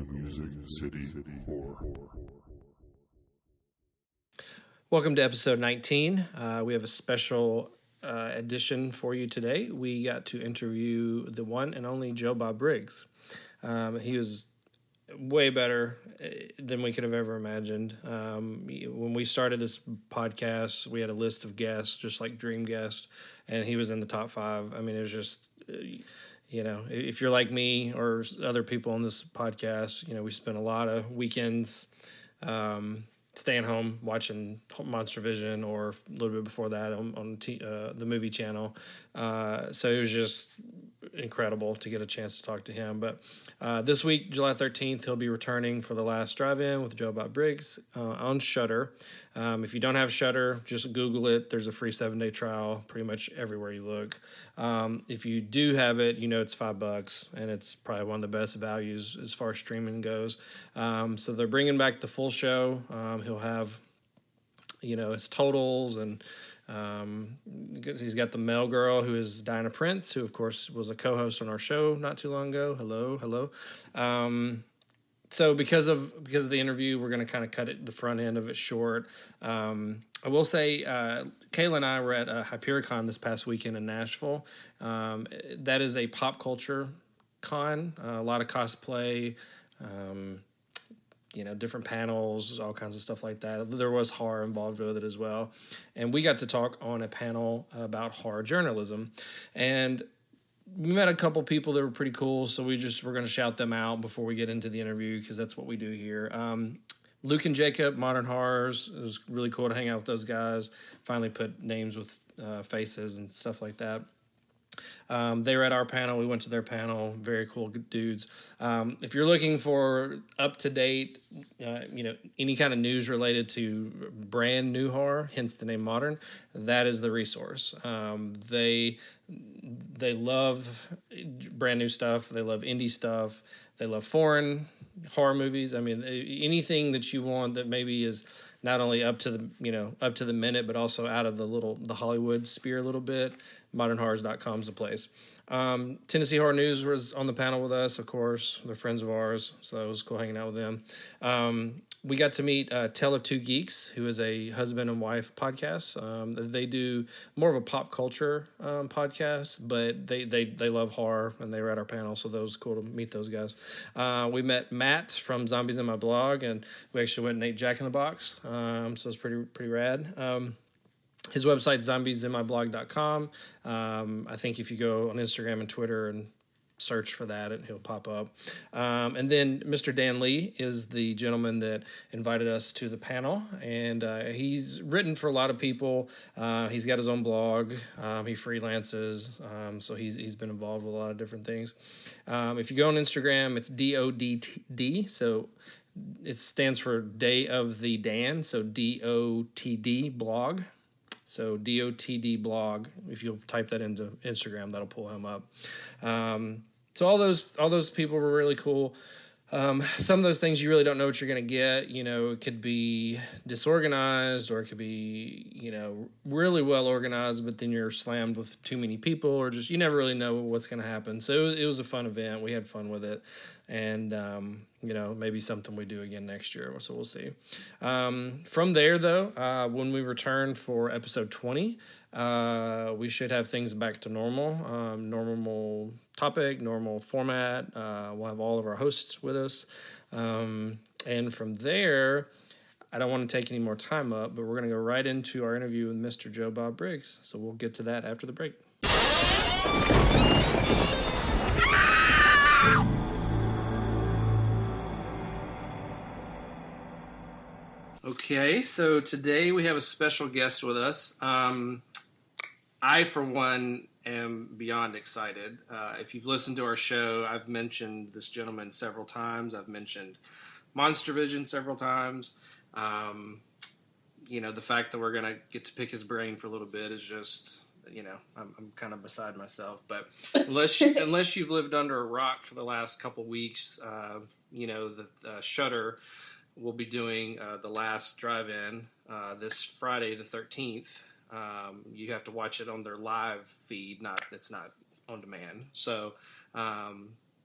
to Music City Horror. Welcome to episode 19. We have a special edition for you today. We got to interview the one and only Joe Bob Briggs. He was way better than we could have ever imagined. When we started this podcast, we had a list of guests, just like dream guests, and he was in the top 5. I mean, it was just, if you're like me or other people on this podcast, we spent a lot of weekends staying home watching Monster Vision, or a little bit before that on the movie channel. So it was just incredible to get a chance to talk to him. But this week, July 13th, he'll be returning for the last drive-in with Joe Bob Briggs on Shudder. If you don't have Shudder, just Google it. There's a free 7-day trial pretty much everywhere you look. If you do have it, it's $5, and it's probably one of the best values as far as streaming goes. So they're bringing back the full show. He'll have, his totals, and he's got the mail girl, who is Diana Prince, who of course was a co-host on our show not too long ago. Hello. So because of the interview, we're going to kind of cut the front end of it short. I will say, Kayla and I were at Hypericon this past weekend in Nashville. That is a pop culture con, a lot of cosplay, different panels, all kinds of stuff like that. There was horror involved with it as well. And we got to talk on a panel about horror journalism. And we met a couple people that were pretty cool, so we're going to shout them out before we get into the interview, because that's what we do here. Luke and Jacob, Modern Horrors. It was really cool to hang out with those guys. Finally put names with faces and stuff like that. They were at our panel. We went to their panel. Very cool dudes. If you're looking for up-to-date, any kind of news related to brand new horror, hence the name Modern, that is the resource. They love brand new stuff. They love indie stuff. They love foreign horror movies. I mean, anything that you want that maybe is not only up to the minute, but also out of the Hollywood sphere a little bit. ModernHorrors.com is the place. Tennessee Horror News was on the panel with us, of course. They're friends of ours, so it was cool hanging out with them. We got to meet Tale of Two Geeks, who is a husband and wife podcast. They do more of a pop culture podcast, but they love horror, and they were at our panel, so that was cool to meet those guys. We met Matt from Zombies in My Blog, and we actually went and ate Jack in the Box, so it was pretty rad. His website, zombiesinmyblog.com. I think if you go on Instagram and Twitter and search for that, he'll pop up. And then Mr. Dan Lee is the gentleman that invited us to the panel, and he's written for a lot of people. He's got his own blog. He freelances, so he's been involved with a lot of different things. If you go on Instagram, it's DODD, so it stands for Day of the Dan, so DOTD blog. So DOTD blog. If you'll type that into Instagram, that'll pull him up. So all those people were really cool. Some of those things you really don't know what you're going to get. It could be disorganized, or it could be, really well organized, but then you're slammed with too many people, or just you never really know what's going to happen. So it was a fun event. We had fun with it. And, maybe something we do again next year. So we'll see. From there, though, when we return for episode 20, we should have things back to normal. Normal topic, normal format. We'll have all of our hosts with us. And from there, I don't want to take any more time up, but we're going to go right into our interview with Mr. Joe Bob Briggs. So we'll get to that after the break. Okay, so today we have a special guest with us. I, for one, am beyond excited. If you've listened to our show, I've mentioned this gentleman several times. I've mentioned Monster Vision several times. The fact that we're going to get to pick his brain for a little bit is just, I'm kind of beside myself. But unless you've lived under a rock for the last couple weeks, the Shudder will be doing the last drive-in this Friday the 13th. You have to watch it on their live feed. It's not on demand. So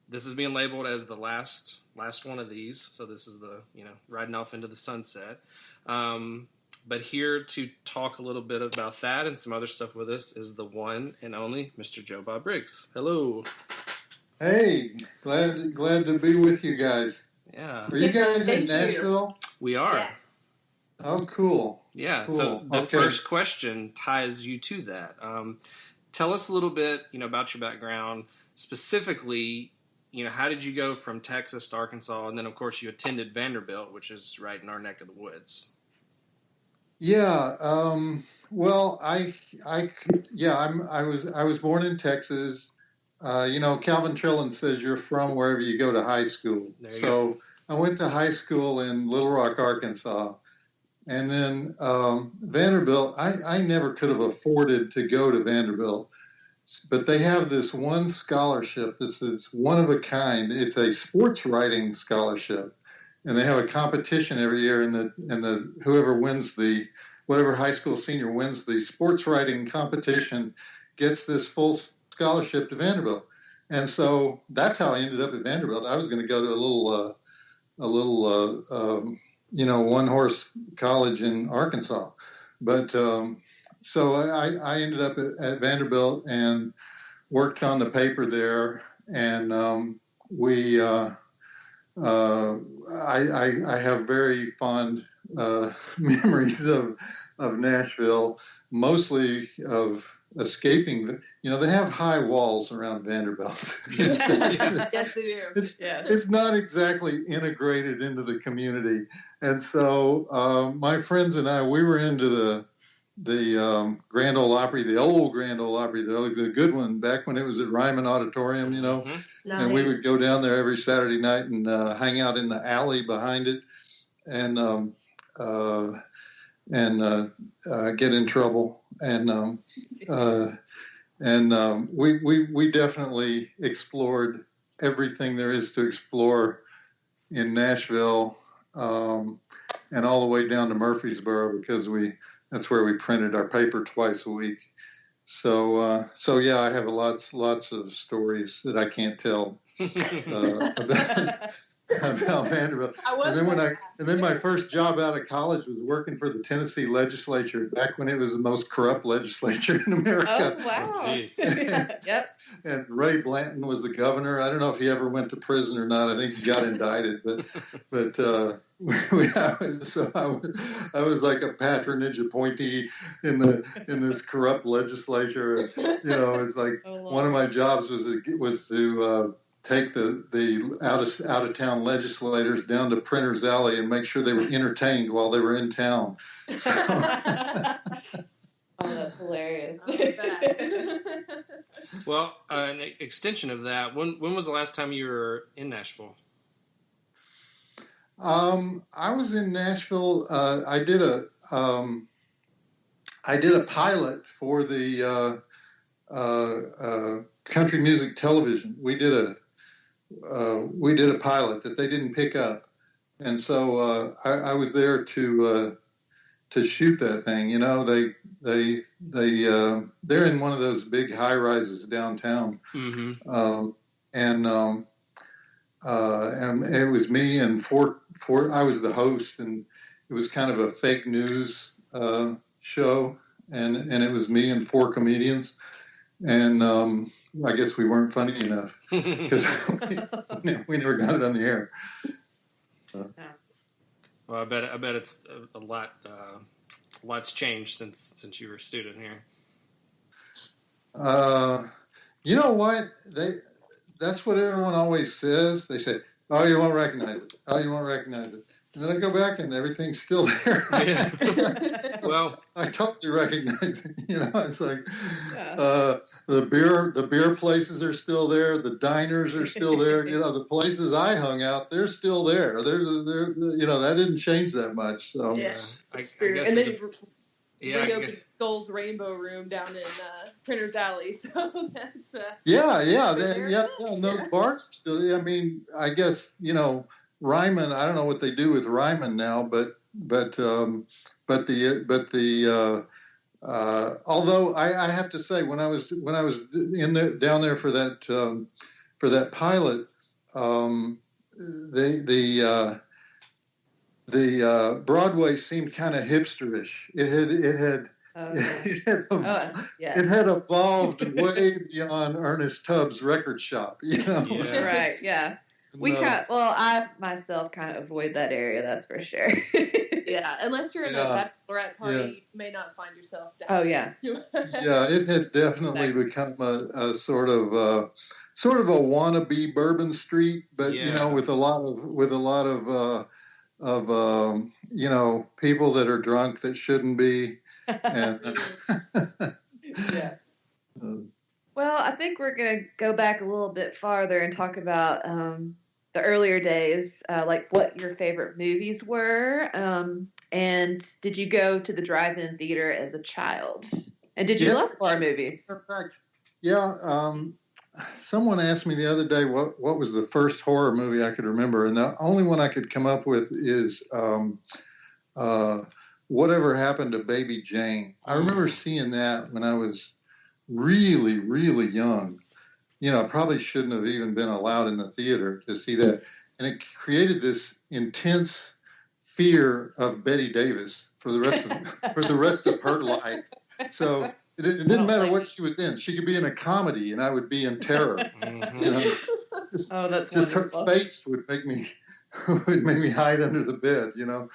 This is being labeled as the last one of these. So this is the, riding off into the sunset. But here to talk a little bit about that and some other stuff with us is the one and only Mr. Joe Bob Briggs. Hello. Hey, glad to be with you guys. Yeah. Are you guys in Nashville? We are. Yes. Oh, cool. Yeah. Cool. So the first question ties you to that. Tell us a little bit, about your background. Specifically, how did you go from Texas to Arkansas, and then of course you attended Vanderbilt, which is right in our neck of the woods. Yeah. Well, I was born in Texas. Calvin Trillin says you're from wherever you go to high school. So I went to high school in Little Rock, Arkansas. And then Vanderbilt, I never could have afforded to go to Vanderbilt. But they have this one scholarship that's one of a kind. It's a sports writing scholarship. And they have a competition every year, and the whoever wins whatever high school senior wins the sports writing competition gets this full scholarship to Vanderbilt. And so that's how I ended up at Vanderbilt. I was going to go to a little one-horse college in Arkansas. But so I ended up at Vanderbilt and worked on the paper there. And I have very fond memories of Nashville, mostly of escaping. They have high walls around Vanderbilt. Yes, they do. It's not exactly integrated into the community. And so my friends and I, we were into the Grand Ole Opry, the old Grand Ole Opry, the good one, back when it was at Ryman Auditorium, Mm-hmm. Nice. And we would go down there every Saturday night and hang out in the alley behind it and get in trouble. And we definitely explored everything there is to explore in Nashville, and all the way down to Murfreesboro, because that's where we printed our paper twice a week. So yeah, I have lots of stories that I can't tell about Vanderbilt. And then my first job out of college was working for the Tennessee legislature back when it was the most corrupt legislature in America. Oh, wow. Yep. And Ray Blanton was the governor. I don't know if he ever went to prison or not. I think he got indicted, but I was like a patronage appointee in this corrupt legislature. It's like one of my jobs was to take the out of town legislators down to Printers Alley and make sure they were entertained while they were in town. So. Oh, that's hilarious. Well, an extension of that, when was the last time you were in Nashville? I was in Nashville. I did a pilot for the country music television. We did a pilot that they didn't pick up, and so I was there to shoot that thing. They're in one of those big high rises downtown, Mm-hmm. and it was me and four. I was the host, and it was kind of a fake news show, and it was me and four comedians, and I guess we weren't funny enough because we never got it on the air. Well, I bet it's a lot. Lot's changed since you were a student here. You know what? That's what everyone always says. They say, "Oh, you won't recognize it. Oh, you won't recognize it." And then I go back and everything's still there. Yeah. Well, I totally recognize it. It's like the beer places are still there. The diners are still there. The places I hung out, they're still there. They're that didn't change that much. So Yeah. I guess And then I Skull's Rainbow Room down in Printers Alley. So that's and those bars are still. I mean, I guess Ryman. I don't know what they do with Ryman now, but although I have to say when I was down there for that pilot, the Broadway seemed kind of hipsterish. It had Yes. it had evolved way beyond Ernest Tubbs' record shop, Yeah. Right. Yeah. I myself kind of avoid that area. That's for sure. Yeah, unless you're in a bachelorette party, you may not find yourself down. Oh yeah. It had definitely become a sort of a wannabe Bourbon Street, but with a lot of people that are drunk that shouldn't be, and yeah. Well, I think we're going to go back a little bit farther and talk about the earlier days, like what your favorite movies were. And did you go to the drive-in theater as a child? And did you love horror movies? In fact, someone asked me the other day what was the first horror movie I could remember, and the only one I could come up with is Whatever Happened to Baby Jane. I remember seeing that when I was really, really young. I probably shouldn't have even been allowed in the theater to see that. And it created this intense fear of Betty Davis for the rest of her life. So it didn't matter what she was in. She could be in a comedy, and I would be in terror. That's just her wonderful. face would make me hide under the bed. Yeah.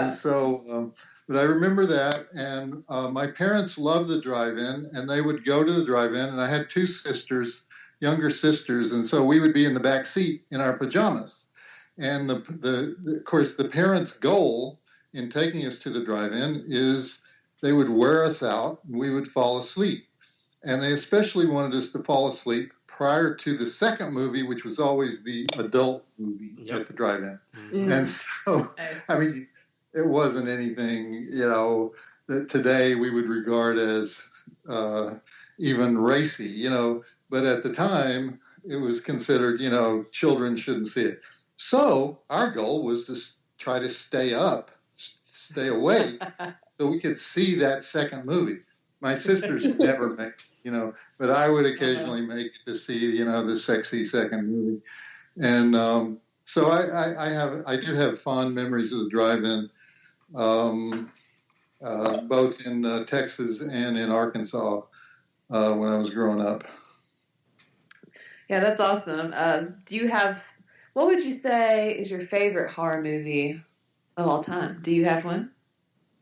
And so. But I remember that, and my parents loved the drive-in, and they would go to the drive-in, and I had two sisters, younger sisters, and so we would be in the back seat in our pajamas. And of course, the parents' goal in taking us to the drive-in is they would wear us out, and we would fall asleep. And they especially wanted us to fall asleep prior to the second movie, which was always the adult movie at the drive-in. Mm-hmm. And so, it wasn't anything, that today we would regard as even racy, but at the time it was considered, children shouldn't see it. So our goal was to try to stay awake so we could see that second movie. My sisters never make, but I would occasionally make it to see, the sexy second movie. And so I do have fond memories of the drive-in. Both in Texas and in Arkansas when I was growing up. Yeah, that's awesome. What would you say is your favorite horror movie of all time? Do you have one?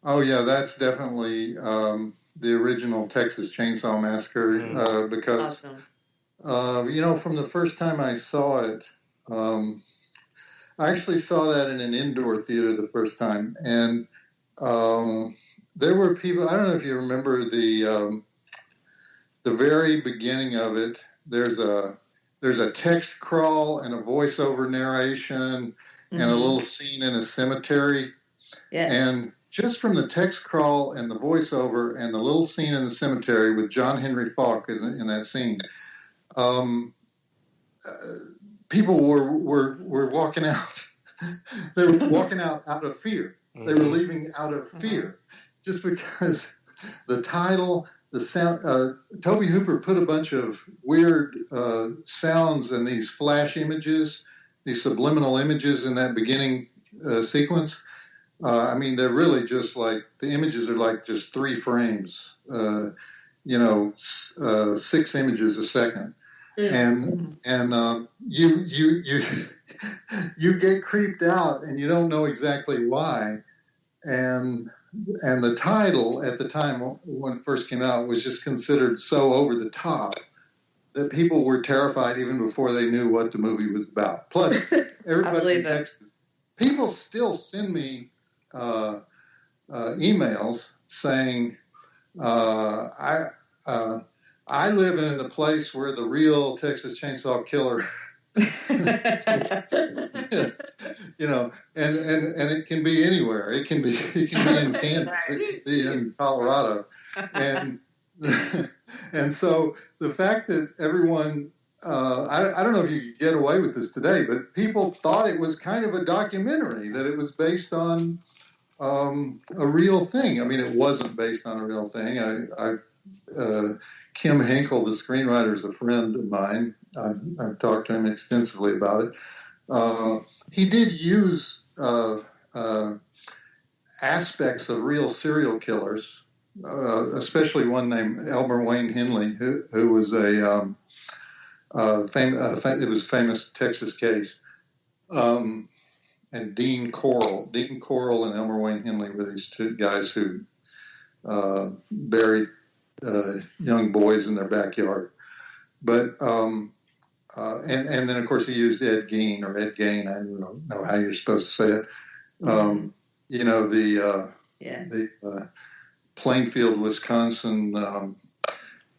Oh, yeah, that's definitely the original Texas Chainsaw Massacre because, awesome. From the first time I saw it, I actually saw that in an indoor theater the first time, and there were people. I don't know if you remember the very beginning of it. There's a text crawl and a voiceover narration and a little scene in a cemetery. Yeah. And just from the text crawl and the voiceover and the little scene in the cemetery with John Henry Falk in that scene. People were walking out. They were walking out of fear. They were leaving out of fear, just because the title, the sound. Tobe Hooper put a bunch of weird sounds and these flash images, these subliminal images in that beginning sequence. They're really just like the images are like just 3 frames. 6 images a second. And you get creeped out and you don't know exactly why, and the title at the time when it first came out was just considered so over the top that people were terrified even before they knew what the movie was about. Plus, everybody in Texas, people still send me emails saying, I live in the place where the real Texas Chainsaw Killer, and it can be anywhere. It can be in Kansas, it can be in Colorado, and so the fact that everyone, I don't know if you could get away with this today, but people thought it was kind of a documentary, that it was based on a real thing. It wasn't based on a real thing. Kim Hinkle, the screenwriter, is a friend of mine, I've talked to him extensively about it. He did use aspects of real serial killers, especially one named Elmer Wayne Henley, who was it was a famous Texas case. And Dean Corll and Elmer Wayne Henley were these two guys who buried young boys in their backyard. But and then of course he used Ed Gein. I don't know how you're supposed to say it. The Plainfield, Wisconsin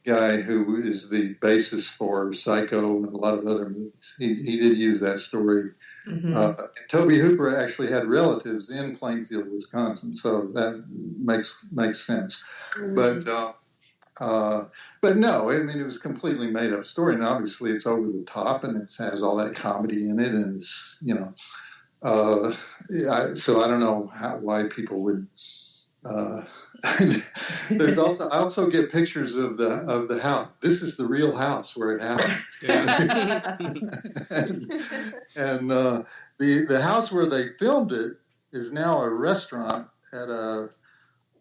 guy who is the basis for Psycho and a lot of other movies. He did use that story. Mm-hmm. Toby Hooper actually had relatives in Plainfield, Wisconsin, so that makes sense. Mm-hmm. But no, I mean, it was a completely made up story, and obviously it's over the top, and it has all that comedy in it, and it's, so I don't know why people would. I also get pictures of the house. This is the real house where it happened. Yeah. and the house where they filmed it is now a restaurant at a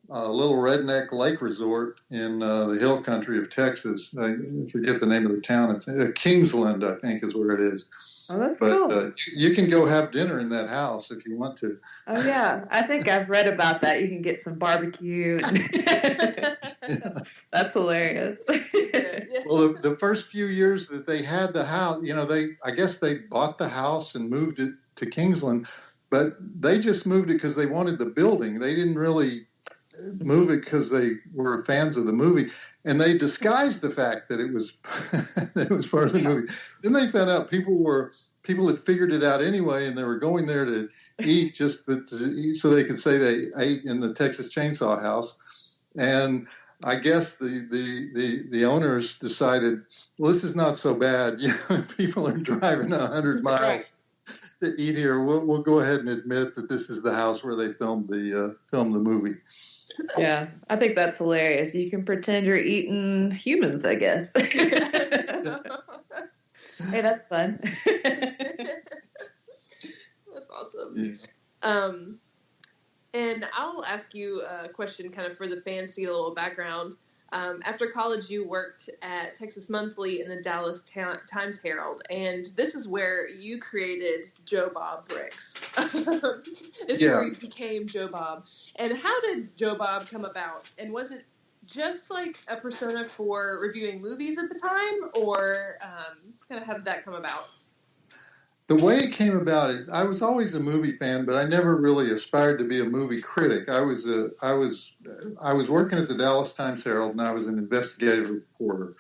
little redneck lake resort in the hill country of Texas. I forget the name of the town. It's Kingsland, I think, is where it is. Oh, that's cool. You can go have dinner in that house if you want to. Oh, yeah. I think I've read about that. You can get some barbecue. Yeah. That's hilarious. Well, the first few years that they had the house, I guess they bought the house and moved it to Kingsland, but they just moved it because they wanted the building. They didn't really move it because they were fans of the movie, and they disguised the fact that it was part of the movie. Then they found out people had figured it out anyway, and they were going there to eat so they could say they ate in the Texas Chainsaw House. And I guess the owners decided, well, this is not so bad. People are driving 100 miles to eat here. We'll go ahead and admit that this is the house where they filmed the movie. Yeah, I think that's hilarious. You can pretend you're eating humans, I guess. Hey, that's fun. That's awesome. Yeah. And I'll ask you a question kind of for the fans to get a little background. After college, you worked at Texas Monthly and the Dallas Times Herald, and this is where you created Joe Bob Briggs. This is where you became Joe Bob. And how did Joe Bob come about? And was it just like a persona for reviewing movies at the time, or kind of how did that come about? The way it came about is I was always a movie fan, but I never really aspired to be a movie critic. I was working at the Dallas Times Herald, and I was an investigative reporter.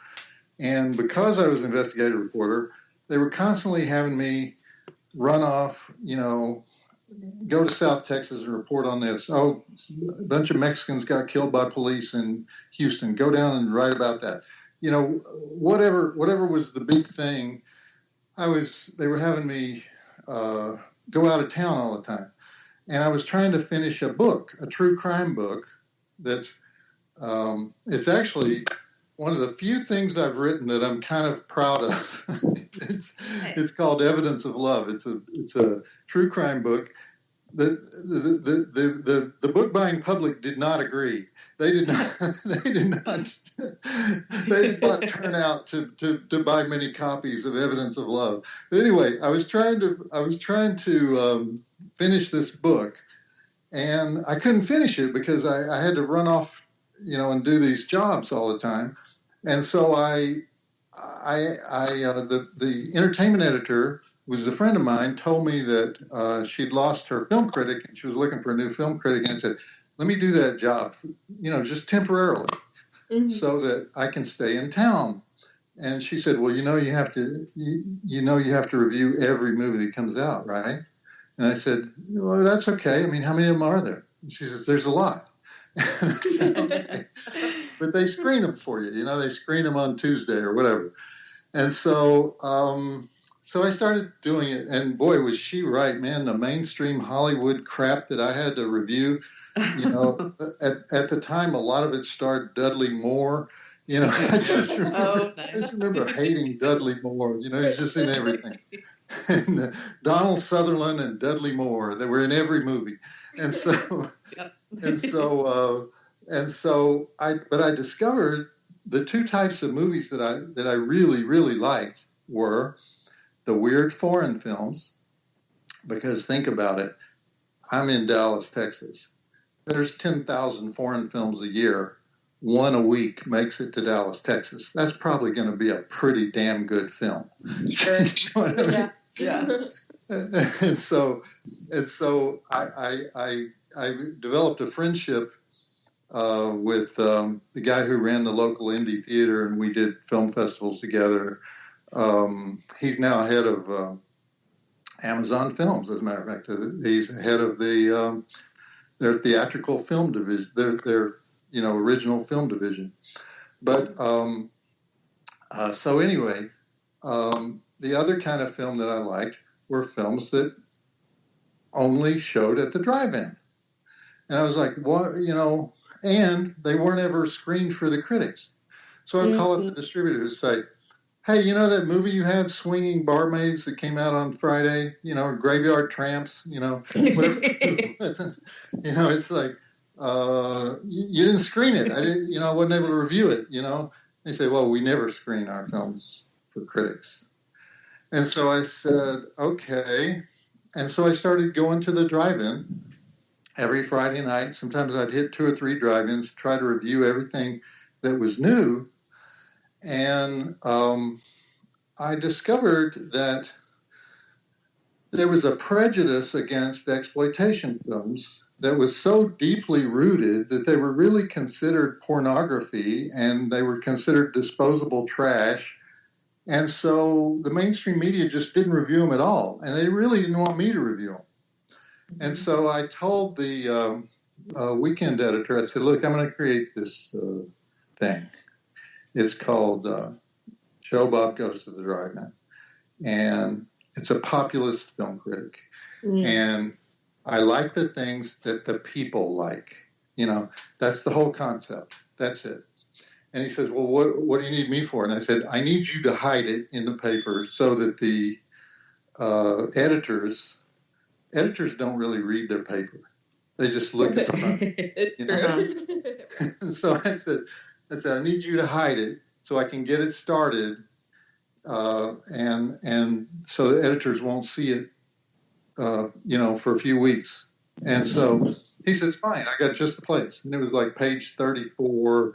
And because I was an investigative reporter, they were constantly having me run off, go to South Texas and report on this. Oh, a bunch of Mexicans got killed by police in Houston. Go down and write about that. Whatever was the big thing. They were having me go out of town all the time. And I was trying to finish a book, a true crime book that's, it's actually one of the few things I've written that I'm kind of proud of. It's called Evidence of Love. It's a true crime book. The book buying public did not agree. They did not turn out to buy many copies of Evidence of Love. But anyway, I was trying to finish this book, and I couldn't finish it because I had to run off, and do these jobs all the time. And so the entertainment editor was a friend of mine, told me that she'd lost her film critic and she was looking for a new film critic, and said, let me do that job, just temporarily, so that I can stay in town. And she said, well, you have to review every movie that comes out, right? And I said, well, that's okay. I mean, how many of them are there? And she says, there's a lot. Said, okay. But they screen them for you. They screen them on Tuesday or whatever. And so I started doing it, and boy, was she right, man. The mainstream Hollywood crap that I had to review, at the time, a lot of it starred Dudley Moore, You know, Nice. I just remember hating Dudley Moore. You know, he's just in everything. And Donald Sutherland and Dudley Moore, they were in every movie. And so, Yep. but I discovered the two types of movies that I really, really liked were the weird foreign films, because think about it. I'm in Dallas, Texas. There's 10,000 foreign films a year. One a week makes it to Dallas, Texas. That's probably going to be a pretty damn good film. Sure. You know what I mean? Yeah. And so I developed a friendship with the guy who ran the local indie theater, and we did film festivals together. He's now head of Amazon Films, as a matter of fact. He's head of their theatrical film division, their original film division. But so anyway, the other kind of film that I liked were films that only showed at the drive-in. And I was like, what, and they weren't ever screened for the critics. So I'd call up the distributor and say, hey, that movie you had, Swinging Barmaids, that came out on Friday, Graveyard Tramps, whatever. It's like, you didn't screen it. I wasn't able to review it, They say, well, we never screen our films for critics. And so I said, okay. And so I started going to the drive-in every Friday night. Sometimes I'd hit 2 or 3 drive-ins, try to review everything that was new. And I discovered that there was a prejudice against exploitation films that was so deeply rooted that they were really considered pornography and they were considered disposable trash. And so the mainstream media just didn't review them at all. And they really didn't want me to review them. And so I told the weekend editor, I said, look, I'm going to create this thing. It's called Joe Bob Goes to the Drive-In. And it's a populist film critic. And I like the things that the people like. That's the whole concept. That's it. And he says, well, what do you need me for? And I said, I need you to hide it in the paper so that the editors don't really read their paper. They just look at the front. And so I said, I need you to hide it so I can get it started, and so the editors won't see it, for a few weeks. And so he says, fine, I got just the place. And it was like page 34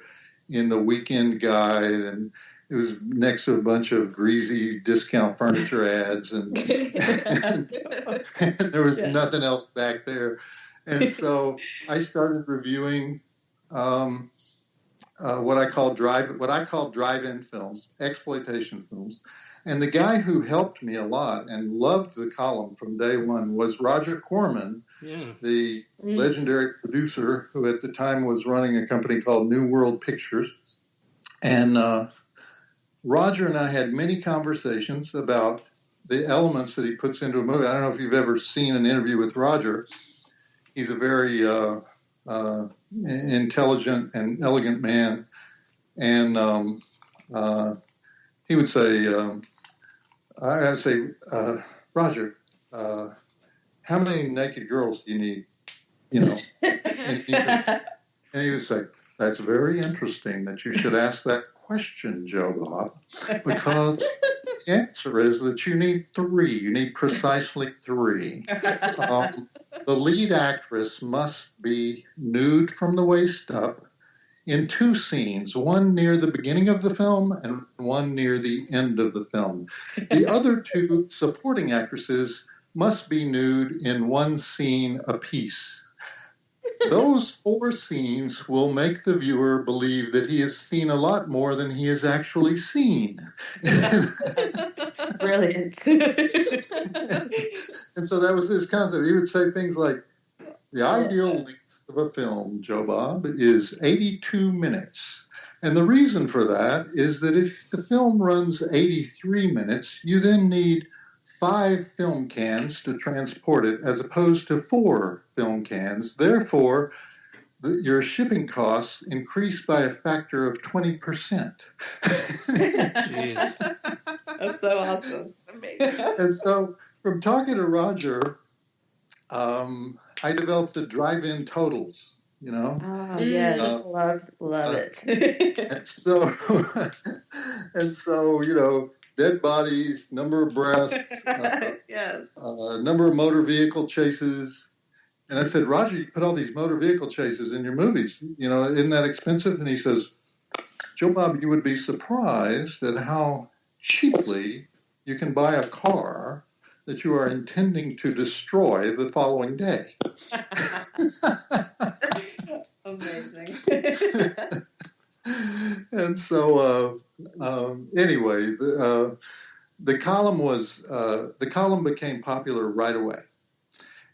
in the weekend guide, and it was next to a bunch of greasy discount furniture ads, and there was nothing else back there. And so I started reviewing what I call drive-in films, exploitation films. And the guy who helped me a lot and loved the column from day one was Roger Corman, the legendary producer who at the time was running a company called New World Pictures. And Roger and I had many conversations about the elements that he puts into a movie. I don't know if you've ever seen an interview with Roger. He's a very intelligent and elegant man. And he would say, I would say, Roger, how many naked girls do you need? And he would say, that's very interesting that you should ask that question, Joe Bob, because the answer is that you need 3. You need precisely 3. The lead actress must be nude from the waist up in 2 scenes, one near the beginning of the film and one near the end of the film. The other 2 supporting actresses must be nude in 1 scene apiece. Those 4 scenes will make the viewer believe that he has seen a lot more than he has actually seen. Brilliant. And so that was his concept. He would say things like, the ideal length of a film, Joe Bob, is 82 minutes. And the reason for that is that if the film runs 83 minutes, you then need 5 film cans to transport it as opposed to 4 film cans. Therefore, your shipping costs increase by a factor of 20%. Jeez. That's so awesome. Amazing. And so from talking to Roger, I developed the drive-in totals, Oh, yes. Love it. and so, dead bodies, number of breasts, yes. Number of motor vehicle chases. And I said, Roger, you put all these motor vehicle chases in your movies. Isn't that expensive? And he says, Joe Bob, you would be surprised at how cheaply you can buy a car that you are intending to destroy the following day. Amazing. And so, anyway, the column became popular right away,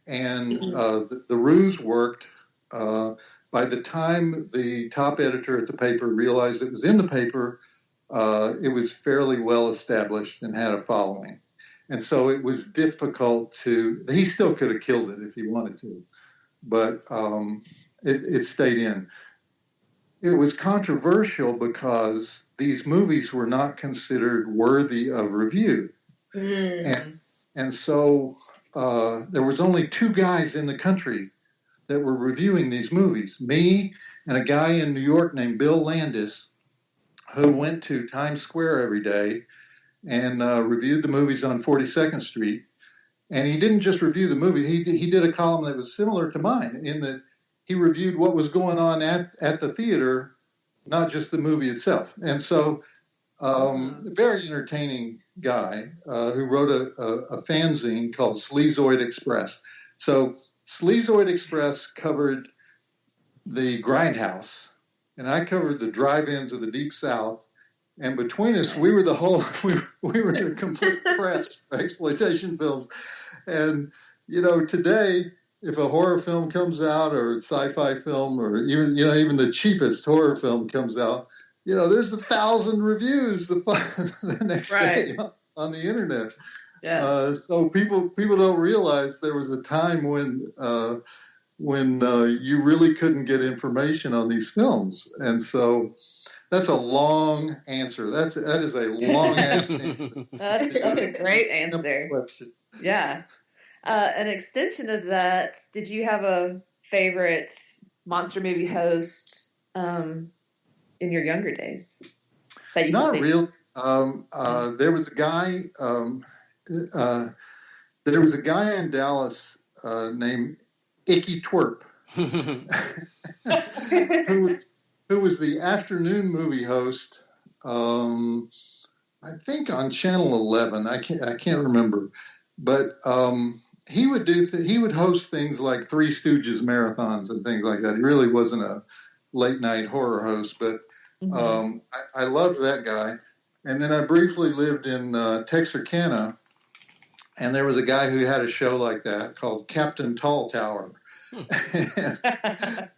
and the ruse worked. By the time the top editor at the paper realized it was in the paper, it was fairly well established and had a following. And so it was difficult he still could have killed it if he wanted to, but it stayed in. It was controversial because these movies were not considered worthy of review. And so there was only 2 guys in the country that were reviewing these movies, me and a guy in New York named Bill Landis, who went to Times Square every day and reviewed the movies on 42nd Street. And he didn't just review the movie. He did a column that was similar to mine in that he reviewed what was going on at the theater, not just the movie itself. And so very entertaining guy who wrote a fanzine called Sleazoid Express. So Sleazoid Express covered the Grindhouse, and I covered the drive-ins of the Deep South. And between us, we were we were the complete press for exploitation films. And, today, if a horror film comes out or a sci-fi film or even the cheapest horror film comes out, there's 1,000 reviews the next day on the internet. Yeah. So people don't realize there was a time when you really couldn't get information on these films. And so that's a long answer. That is a long answer. That's a great answer. Yeah. An extension of that, did you have a favorite monster movie host in your younger days? That you Not real. There was a guy. There was a guy in Dallas named Icky Twerp, who was the afternoon movie host. I think on Channel 11. I can't remember, but he would host things like Three Stooges marathons and things like that. He really wasn't a late night horror host, but I loved that guy. And then I briefly lived in Texarkana, and there was a guy who had a show like that called Captain Tall Tower.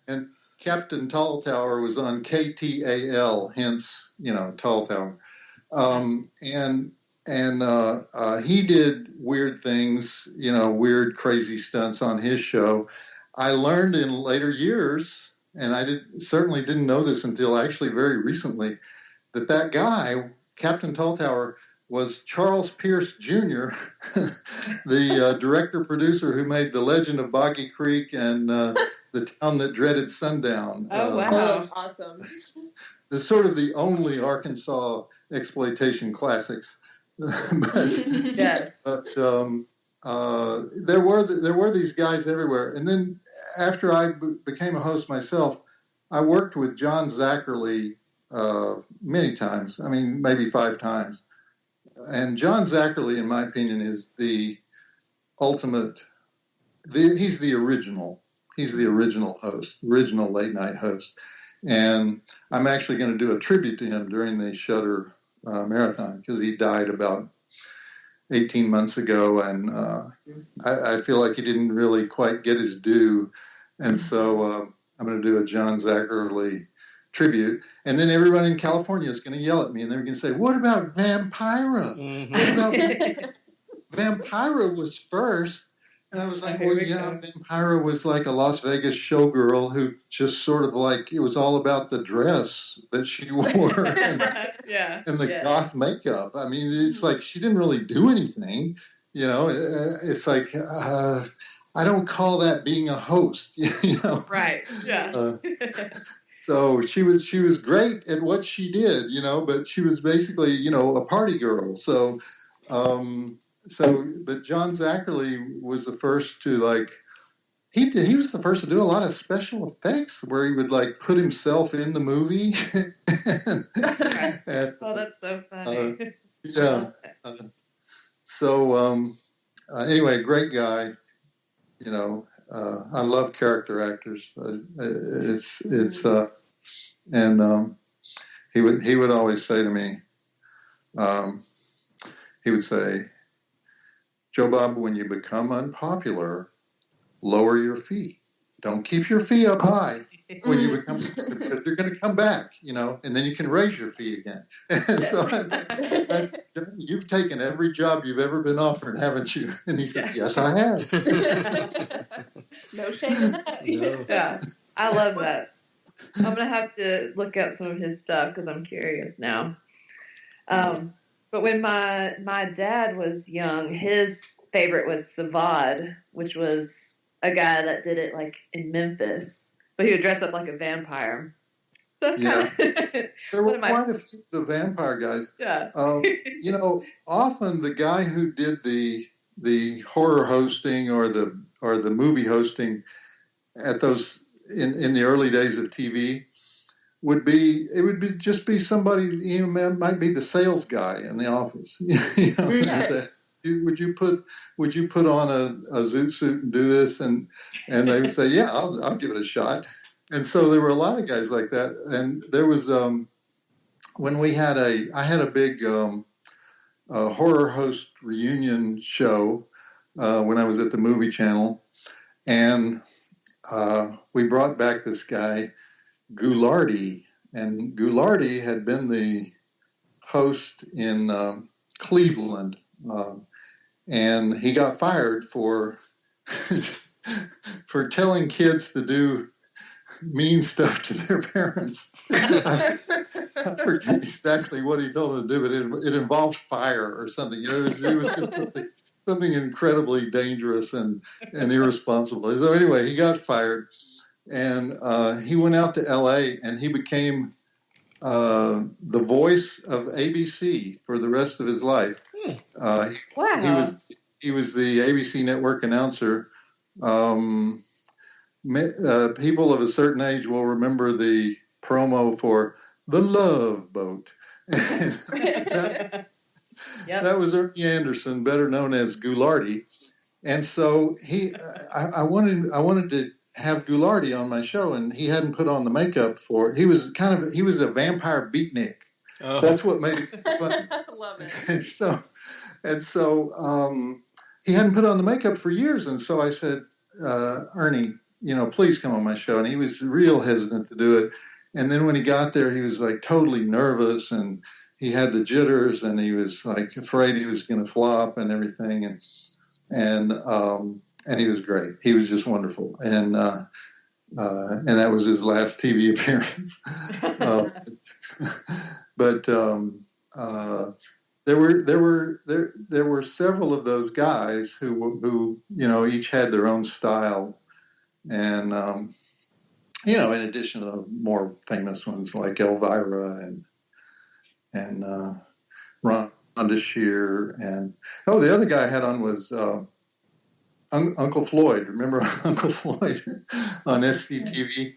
And Captain Tall Tower was on KTAL, hence, Tall Tower. And he did weird things, weird, crazy stunts on his show. I learned in later years, and I certainly didn't know this until actually very recently, that guy, Captain Tall Tower, was Charles Pierce Jr., the director-producer who made The Legend of Boggy Creek and The Town That Dreaded Sundown. Oh, wow. That's awesome. It's sort of the only Arkansas exploitation classics. But there were these guys everywhere. And then after I became a host myself, I worked with John Zackerly many times. I mean, maybe 5 times. And John Zackerly, in my opinion, is the ultimate. He's the original. He's the original host, original late night host. And I'm actually going to do a tribute to him during the Shudder marathon because he died about 18 months ago, and I feel like he didn't really quite get his due. And so I'm going to do a John Zackerly tribute, and then everyone in California is going to yell at me, and they're going to say, "What about Vampira? What about Vampira was first?" And I was like, well, yeah, Vampira was like a Las Vegas showgirl who just sort of like, it was all about the dress that she wore and the goth makeup. I mean, it's like she didn't really do anything. It's like, I don't call that being a host, Right, yeah. So she was great at what she did, but she was basically, a party girl. So, but John Zachary was the first to like, he was the first to do a lot of special effects where he would like put himself in the movie. Oh, that's so funny. Yeah. Anyway, great guy. I love character actors. He would always say to me, he would say, Joe Bob, when you become unpopular, lower your fee. Don't keep your fee up high. When you become, they're going to come back, and then you can raise your fee again. And so you've taken every job you've ever been offered, haven't you? And he said, yes, I have. No shame in that. No. Yeah, I love that. I'm going to have to look up some of his stuff because I'm curious now. But when my dad was young, his favorite was Savad, which was a guy that did it like in Memphis, but he would dress up like a vampire. So yeah, there were quite a few of the vampire guys. Yeah, often the guy who did the horror hosting or the movie hosting at those in the early days of TV would be just be somebody, might be the sales guy in the office. Would you put on a zoot suit and do this? And they would say, yeah, I'll give it a shot. And so there were a lot of guys like that. And there was when I had a big horror host reunion show when I was at the movie channel, and we brought back this guy Ghoulardi, and Ghoulardi had been the host in Cleveland. And he got fired for telling kids to do mean stuff to their parents. I forget exactly what he told them to do, but it involved fire or something. It was just something incredibly dangerous and irresponsible. So anyway, he got fired, and he went out to L.A. and he became the voice of ABC for the rest of his life. Wow. He was the ABC network announcer. People of a certain age will remember the promo for The Love Boat. That was Ernie Anderson, better known as Ghoulardi. And so I wanted to have Ghoulardi on my show, and he hadn't put on the makeup he was a vampire beatnik. Oh. That's what made it fun. I love it. And so he hadn't put on the makeup for years. And so I said, Ernie, please come on my show. And he was real hesitant to do it. And then when he got there, he was like totally nervous, and he had the jitters, and he was like afraid he was going to flop and everything. And he was great. He was just wonderful. And that was his last TV appearance. But there were several of those guys who each had their own style, and in addition to the more famous ones like Elvira and Rhonda Shear, and the other guy I had on was Uncle Floyd. Remember Uncle Floyd on SCTV?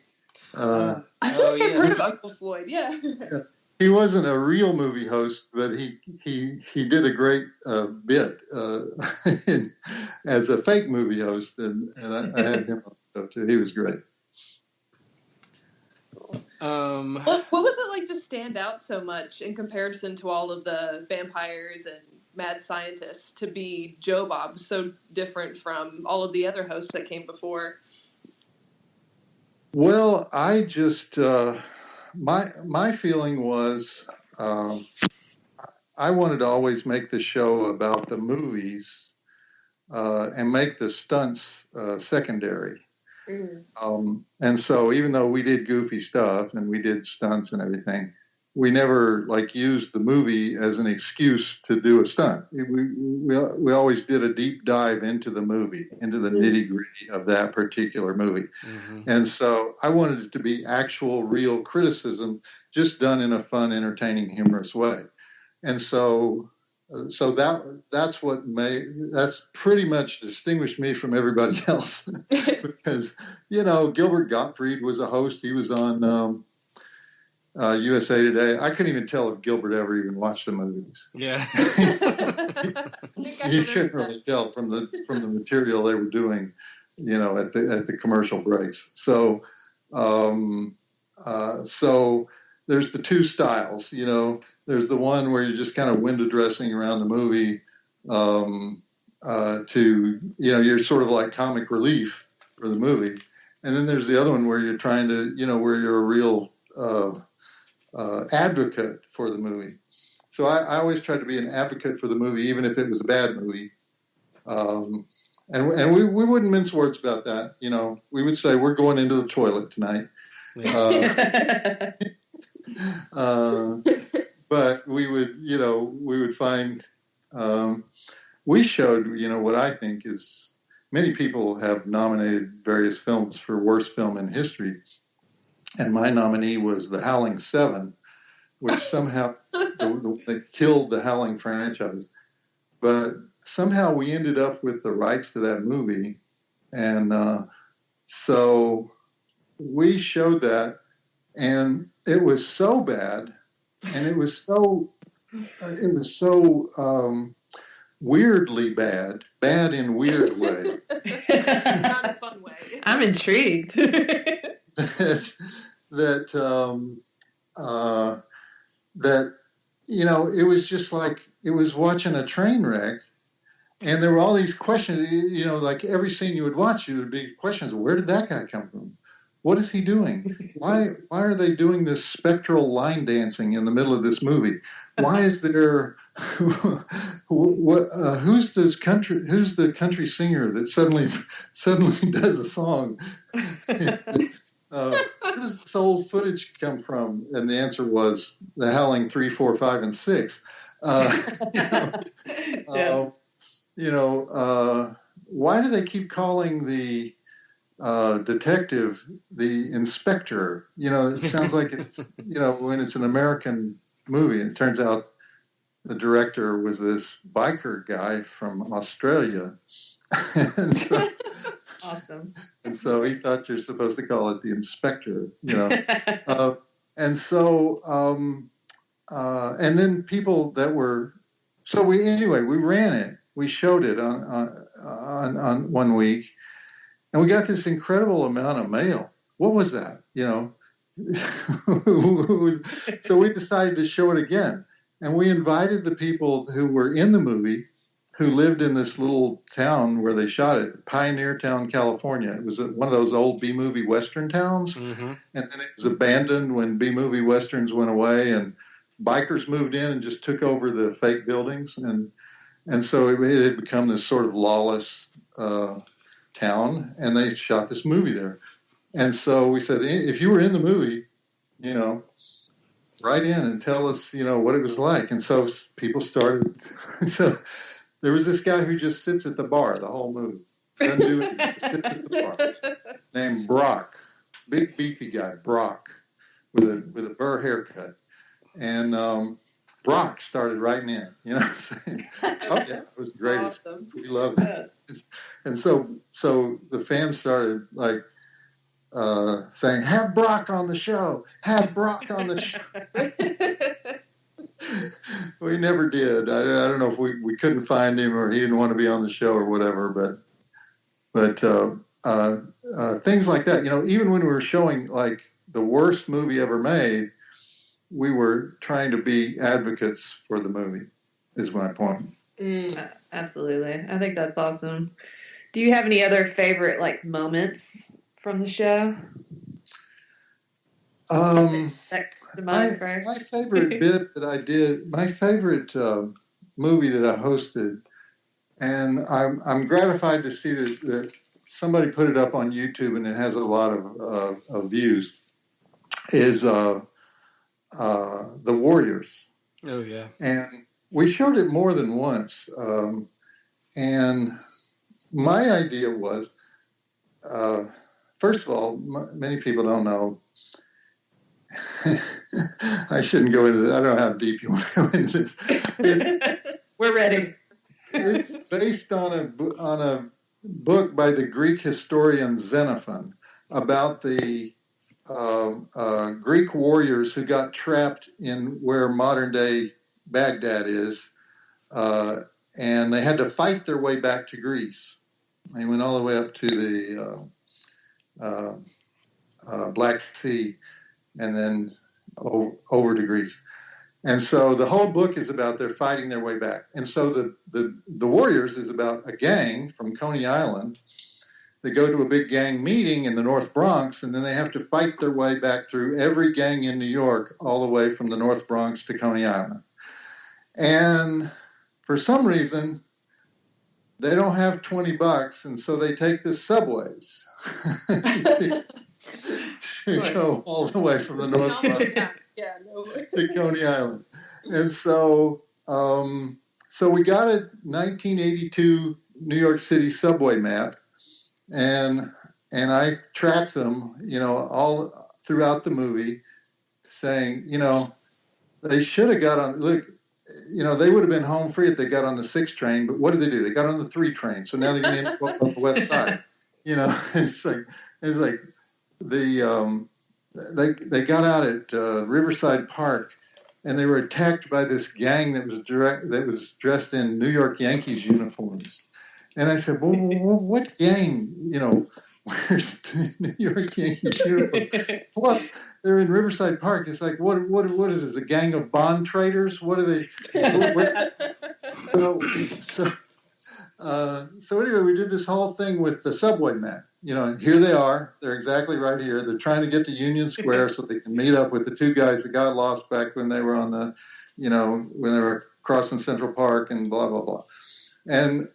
I feel like I've heard of Uncle Floyd. Yeah. He wasn't a real movie host, but he did a great bit as a fake movie host, and I had him on the show too. He was great. What was it like to stand out so much in comparison to all of the vampires and mad scientists, to be Joe Bob, so different from all of the other hosts that came before? Well, I just my feeling was I wanted to always make the show about the movies, and make the stunts secondary. And so even though we did goofy stuff and we did stunts and everything, we never like used the movie as an excuse to do a stunt. We always did a deep dive into the movie, into the nitty gritty of that particular movie. And so I wanted it to be actual, real criticism, just done in a fun, entertaining, humorous way. And so that's pretty much distinguished me from everybody else because, Gilbert Gottfried was a host. He was on USA Today. I couldn't even tell if Gilbert ever even watched the movies. Yeah. You couldn't really tell from the material they were doing, at the commercial breaks. So there's the two styles, there's the one where you're just kind of window dressing around the movie you're sort of like comic relief for the movie. And then there's the other one where you're trying to, where you're a real advocate for the movie. So I always tried to be an advocate for the movie, even if it was a bad movie. And we wouldn't mince words about that. We would say, we're going into the toilet tonight. But we would find, we showed, what I think is, many people have nominated various films for worst film in history. And my nominee was The Howling 7, which somehow they killed the Howling franchise. But somehow we ended up with the rights to that movie. And so we showed that, and it was so bad, and it was so weirdly bad in weird way. Not a fun way. I'm intrigued. that it was just like it was watching a train wreck, and there were all these questions. Like every scene you would watch, it would be questions: where did that guy come from? What is he doing? Why are they doing this spectral line dancing in the middle of this movie? Why is there? Who's the country singer that suddenly does a song? Where does this old footage come from? And the answer was The Howling 3, 4, 5, and 6. Why do they keep calling the detective the inspector? It sounds like it's, when it's an American movie. And it turns out the director was this biker guy from Australia. And so, awesome. And so he thought you're supposed to call it the inspector, and so, and then people that were, so we ran it, we showed it on 1 week, and we got this incredible amount of mail. What was that? So we decided to show it again, and we invited the people who were in the movie, who lived in this little town where they shot it, Pioneer Town, California. It was one of those old B-movie Western towns. And then it was abandoned when B-movie Westerns went away, and bikers moved in and just took over the fake buildings. And so it had become this sort of lawless town, and they shot this movie there. And so we said, if you were in the movie, write in and tell us, what it was like. And so people started... So there was this guy who just sits at the bar the whole movie. Doesn't do anything. Sits at the bar. Named Brock. Big beefy guy, Brock, with a burr haircut. And Brock started writing in, saying, oh yeah, it was great. Awesome. We loved it. And so the fans started like saying, have Brock on the show. Have Brock on the show. We never did. I don't know if we couldn't find him, or he didn't want to be on the show or whatever, but things like that, even when we were showing like the worst movie ever made, we were trying to be advocates for the movie, is my point. Absolutely. I think that's awesome. Do you have any other favorite like moments from the show? My favorite bit that I did, my favorite movie that I hosted, and I'm gratified to see that somebody put it up on YouTube and it has a lot of views. Is The Warriors? Oh yeah, and we showed it more than once. And my idea was, first of all, many people don't know. I shouldn't go into this. I don't know how deep you want to go into this. We're ready. It's based on a book by the Greek historian Xenophon about the Greek warriors who got trapped in where modern day Baghdad is, and they had to fight their way back to Greece. They went all the way up to the Black Sea, and then over to Greece. And so the whole book is about their fighting their way back. And so the Warriors is about a gang from Coney Island. They go to a big gang meeting in the North Bronx, and then they have to fight their way back through every gang in New York, all the way from the North Bronx to Coney Island. And for some reason, they don't have $20, and so they take the subways to go all the way from the North Bronx to Coney Island. And so we got a 1982 New York City subway map, and I tracked them, all throughout the movie, saying, they should have got on. Look, they would have been home free if they got on the 6 train. But what did they do? They got on the 3 train. So now they're going to end up on the west side. It's like they got out at Riverside Park, and they were attacked by this gang that was dressed in New York Yankees uniforms. And I said, well, what gang? Where's New York Yankees uniforms? Plus, they're in Riverside Park. It's like, what is this? A gang of bond traders? What are they? So anyway, we did this whole thing with the subway map. And here they are. They're exactly right here. They're trying to get to Union Square so they can meet up with the 2 guys that got lost back when they were on the, when they were crossing Central Park and blah, blah, blah. And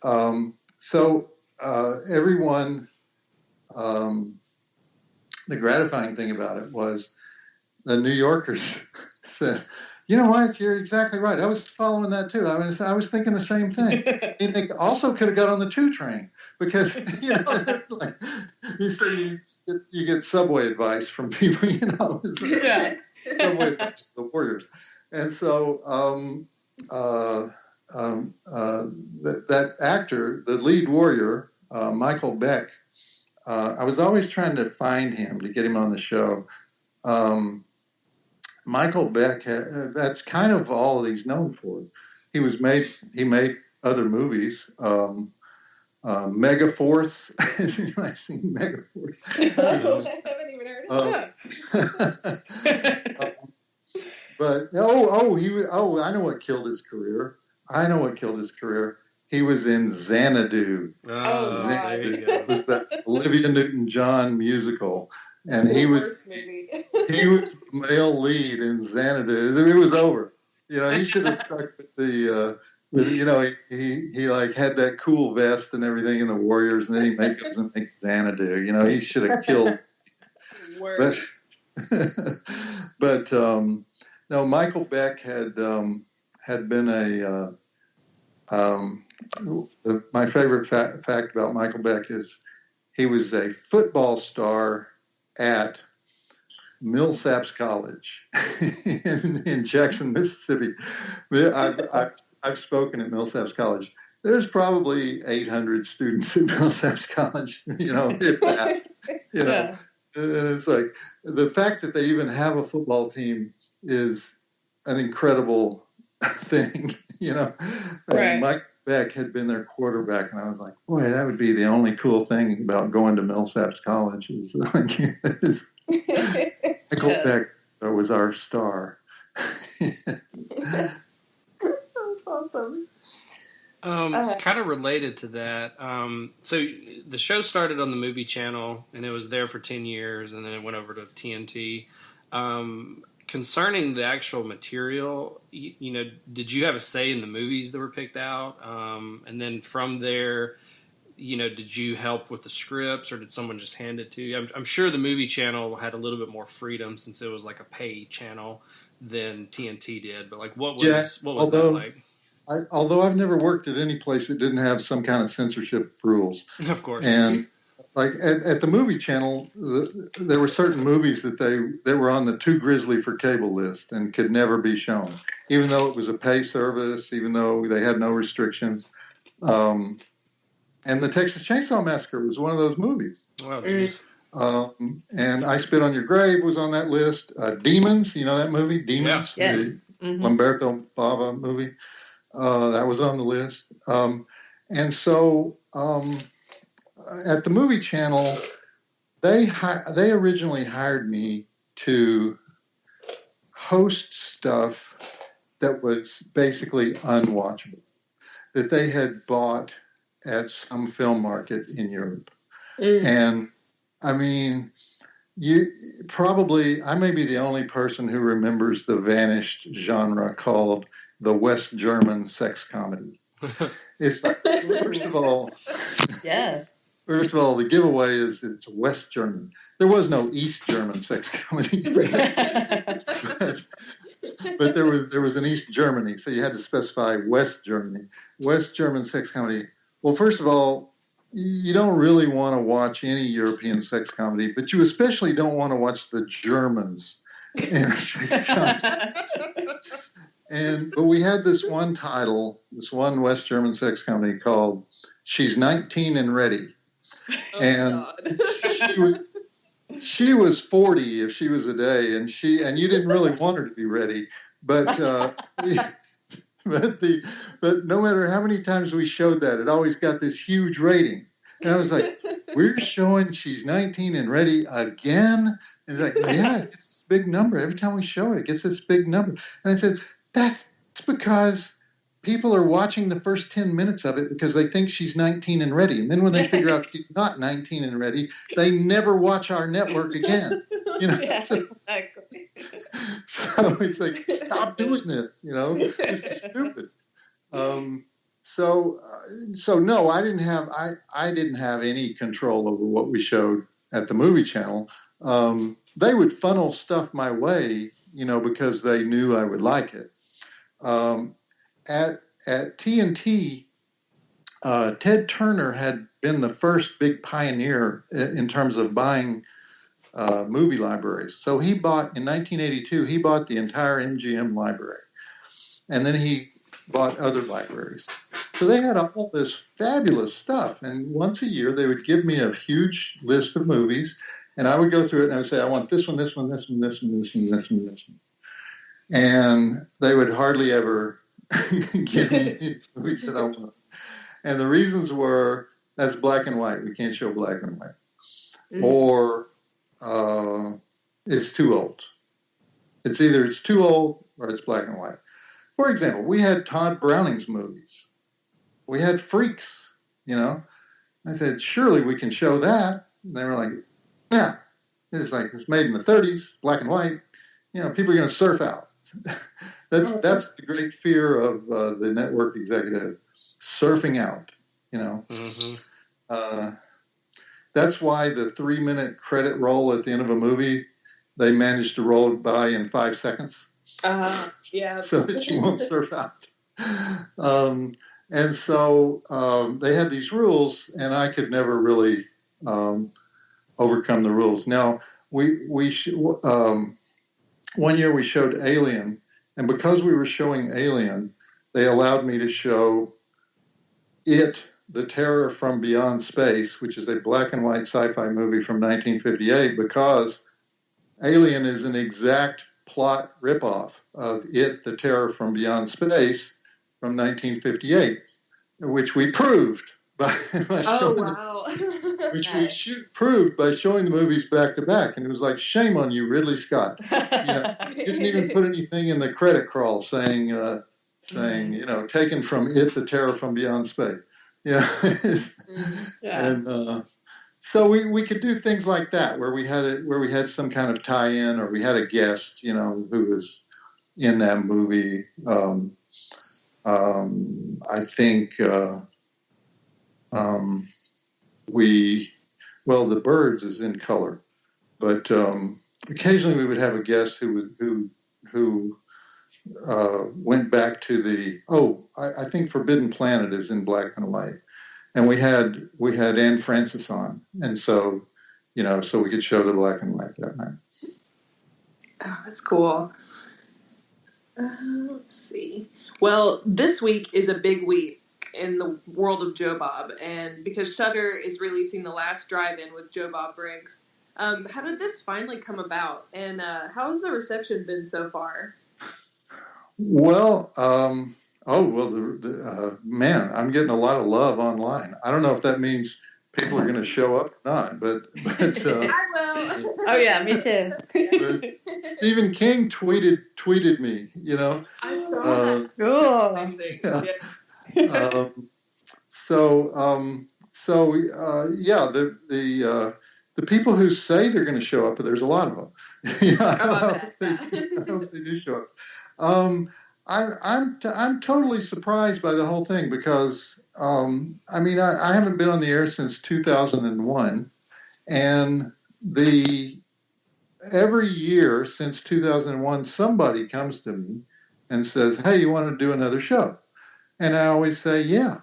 so everyone, the gratifying thing about it was the New Yorkers said, you know what? You're exactly right. I was following that too. I was thinking the same thing. And they also could have got on the 2 train because like, you get subway advice from people. Subway advice to the Warriors, and so that actor, the lead warrior, Michael Beck. I was always trying to find him to get him on the show. Michael Beck, that's kind of all that he's known for. He made other movies. Megaforce. I've seen Megaforce. I haven't even heard of that. But I know what killed his career. He was in Xanadu. Xanadu. It was the Olivia Newton-John musical. And he was the male lead in Xanadu. It was over. He should have stuck with the he like had that cool vest and everything in the Warriors, and then he makes Xanadu. He should have killed. But no, Michael Beck had been my favorite fact about Michael Beck is he was a football star at Millsaps College in Jackson, Mississippi. I've spoken at Millsaps College. There's probably 800 students at Millsaps College, if that. And it's like the fact that they even have a football team is an incredible thing, Right. And Mike Beck had been their quarterback, and I was like, boy, that would be the only cool thing about going to Millsaps College is like Michael Beck was our star. That's awesome. Kind of related to that. So the show started on the Movie Channel, and it was there for 10 years, and then it went over to TNT. concerning the actual material, did you have a say in the movies that were picked out? And then from there, did you help with the scripts, or did someone just hand it to you? I'm sure the movie channel had a little bit more freedom since it was like a pay channel than TNT did. But like, what was that like? Although I've never worked at any place that didn't have some kind of censorship rules. Of course. And like at the movie channel, there were certain movies that were on the too grisly for cable list and could never be shown, even though it was a pay service, even though they had no restrictions. And the Texas Chainsaw Massacre was one of those movies. Wow, jeez. And I Spit on Your Grave was on that list. Demons, you know that movie, Demons? Yeah. The Lamberto Bava movie. That was on the list. And so at the movie channel, they originally hired me to host stuff that was basically unwatchable, that they had bought at some film market in Europe. And I mean, I may be the only person who remembers the vanished genre called the West German sex comedy. It's like, first of all, the giveaway is it's West German. There was no East German sex comedy, but there was an East Germany, so you had to specify West Germany. West German sex comedy. Well, first of all, you don't really want to watch any European sex comedy, but you especially don't want to watch the Germans in a sex comedy. But we had this one title, this one West German sex comedy called She's 19 and Ready. And she was 40 if she was a day, and you didn't really want her to be ready. But but no matter how many times we showed that, it always got this huge rating. And I was like, we're showing She's 19 and Ready again? And it's like, yeah, it gets this big number. Every time we show it, it gets this big number. And I said, that's because people are watching the first 10 minutes of it because they think she's 19 and ready. And then when they figure out she's not 19 and ready, they never watch our network again. Yeah, so it's like, stop doing this. This is stupid. So no, I didn't have any control over what we showed at the movie channel. They would funnel stuff my way, because they knew I would like it. At TNT, Ted Turner had been the first big pioneer in terms of buying movie libraries. So in 1982, he bought the entire MGM library. And then he bought other libraries. So they had all this fabulous stuff. And once a year, they would give me a huge list of movies. And I would go through it and I would say, I want this one, this one, this one, this one, this one, this one, this one. And they would hardly ever give me movies that I want. And the reasons were, that's black and white. We can't show black and white. Or it's too old. It's either it's too old or it's black and white. For example, we had Todd Browning's movies. We had Freaks, I said, surely we can show that. And they were like, yeah. It's made in the 30s, black and white. People are going to surf out. That's the great fear of the network executive, surfing out, That's why the 3-minute credit roll at the end of a movie, they managed to roll it by in 5 seconds. Yeah. So that you won't surf out. And so they had these rules, and I could never really overcome the rules. Now, one year we showed Alien, and because we were showing Alien, they allowed me to show It, The Terror from Beyond Space, which is a black and white sci-fi movie from 1958, because Alien is an exact plot ripoff of It, The Terror from Beyond Space from 1958, which we proved by proved by showing the movies back to back. And it was like, shame on you, Ridley Scott. You didn't even put anything in the credit crawl saying, taken from It, The Terror from Beyond Space. And So we could do things like that where we had some kind of tie-in, or we had a guest, who was in that movie. I think The Birds is in color, but occasionally we would have a guest who went back to I think Forbidden Planet is in black and white, and we had Anne Francis on, and so so we could show the black and white that night. Oh, that's cool. Let's see. Well, this week is a big week in the world of Joe Bob, and because Shudder is releasing The Last Drive-In with Joe Bob Briggs. How did this finally come about, and how has the reception been so far? Well, man, I'm getting a lot of love online. I don't know if that means people are going to show up or not, but I will. Oh yeah, me too. Stephen King tweeted me. I saw that. Cool. Yeah. The people who say they're going to show up, there's a lot of them. I hope they do show up. I'm totally surprised by the whole thing because I haven't been on the air since 2001, and every year since 2001 somebody comes to me and says, "Hey, you want to do another show?" And I always say, "Yeah."